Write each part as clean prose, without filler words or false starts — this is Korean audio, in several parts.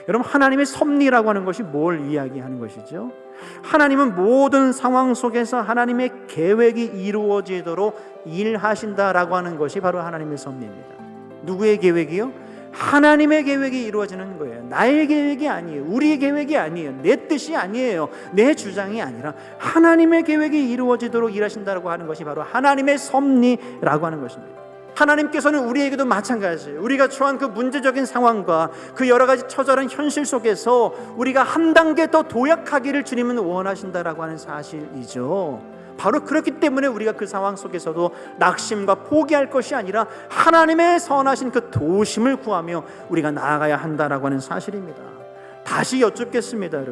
여러분, 하나님의 섭리라고 하는 것이 뭘 이야기하는 것이죠? 하나님은 모든 상황 속에서 하나님의 계획이 이루어지도록 일하신다라고 하는 것이 바로 하나님의 섭리입니다. 누구의 계획이요? 하나님의 계획이 이루어지는 거예요. 나의 계획이 아니에요. 우리의 계획이 아니에요. 내 뜻이 아니에요. 내 주장이 아니라 하나님의 계획이 이루어지도록 일하신다라고 하는 것이 바로 하나님의 섭리라고 하는 것입니다. 하나님께서는 우리에게도 마찬가지예요. 우리가 처한 그 문제적인 상황과 그 여러 가지 처절한 현실 속에서 우리가 한 단계 더 도약하기를 주님은 원하신다라고 하는 사실이죠. 바로 그렇기 때문에 우리가 그 상황 속에서도 낙심과 포기할 것이 아니라 하나님의 선하신 그 도심을 구하며 우리가 나아가야 한다라고 하는 사실입니다. 다시 여쭙겠습니다.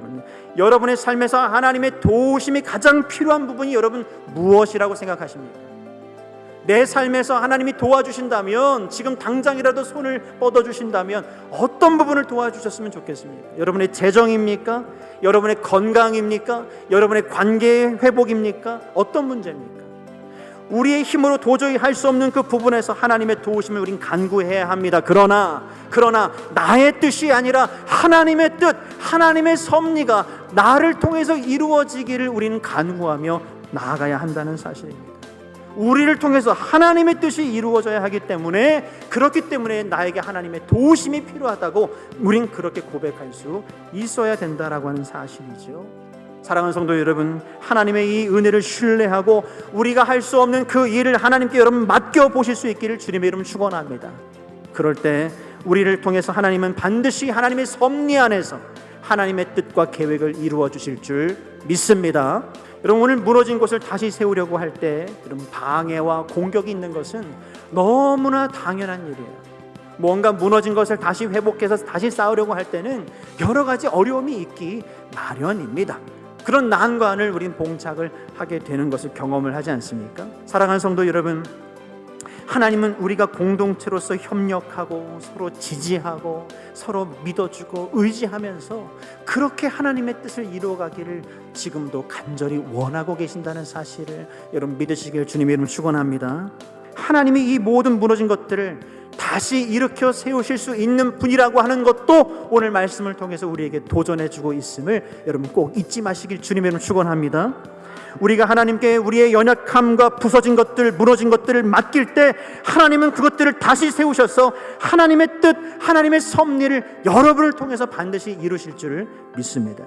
여러분의 삶에서 하나님의 도심이 가장 필요한 부분이 여러분 무엇이라고 생각하십니까? 내 삶에서 하나님이 도와주신다면, 지금 당장이라도 손을 뻗어주신다면 어떤 부분을 도와주셨으면 좋겠습니까? 여러분의 재정입니까? 여러분의 건강입니까? 여러분의 관계의 회복입니까? 어떤 문제입니까? 우리의 힘으로 도저히 할 수 없는 그 부분에서 하나님의 도우심을 우린 간구해야 합니다. 그러나 나의 뜻이 아니라 하나님의 뜻, 하나님의 섭리가 나를 통해서 이루어지기를 우리는 간구하며 나아가야 한다는 사실입니다. 우리를 통해서 하나님의 뜻이 이루어져야 하기 때문에, 그렇기 때문에 나에게 하나님의 도우심이 필요하다고 우린 그렇게 고백할 수 있어야 된다라고 하는 사실이죠. 사랑하는 성도 여러분, 하나님의 이 은혜를 신뢰하고 우리가 할 수 없는 그 일을 하나님께 여러분 맡겨보실 수 있기를 주님의 이름 축원합니다. 그럴 때 우리를 통해서 하나님은 반드시 하나님의 섭리 안에서 하나님의 뜻과 계획을 이루어 주실 줄 믿습니다. 여러분, 오늘 무너진 곳을 다시 세우려고 할 때 여러분, 방해와 공격이 있는 것은 너무나 당연한 일이에요. 뭔가 무너진 것을 다시 회복해서 다시 쌓으려고 할 때는 여러 가지 어려움이 있기 마련입니다. 그런 난관을 우린 봉착을 하게 되는 것을 경험을 하지 않습니까? 사랑하는 성도 여러분, 하나님은 우리가 공동체로서 협력하고 서로 지지하고 서로 믿어주고 의지하면서 그렇게 하나님의 뜻을 이루어가기를 지금도 간절히 원하고 계신다는 사실을 여러분 믿으시길 주님의 이름으로 축원합니다. 하나님이 이 모든 무너진 것들을 다시 일으켜 세우실 수 있는 분이라고 하는 것도 오늘 말씀을 통해서 우리에게 도전해주고 있음을 여러분 꼭 잊지 마시길 주님의 이름으로 축원합니다. 우리가 하나님께 우리의 연약함과 부서진 것들, 무너진 것들을 맡길 때 하나님은 그것들을 다시 세우셔서 하나님의 뜻, 하나님의 섭리를 여러분을 통해서 반드시 이루실 줄을 믿습니다.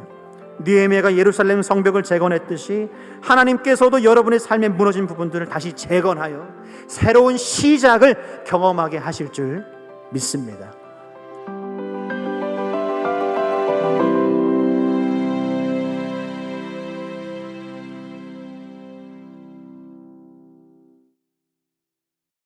느헤미야가 예루살렘 성벽을 재건했듯이 하나님께서도 여러분의 삶에 무너진 부분들을 다시 재건하여 새로운 시작을 경험하게 하실 줄 믿습니다.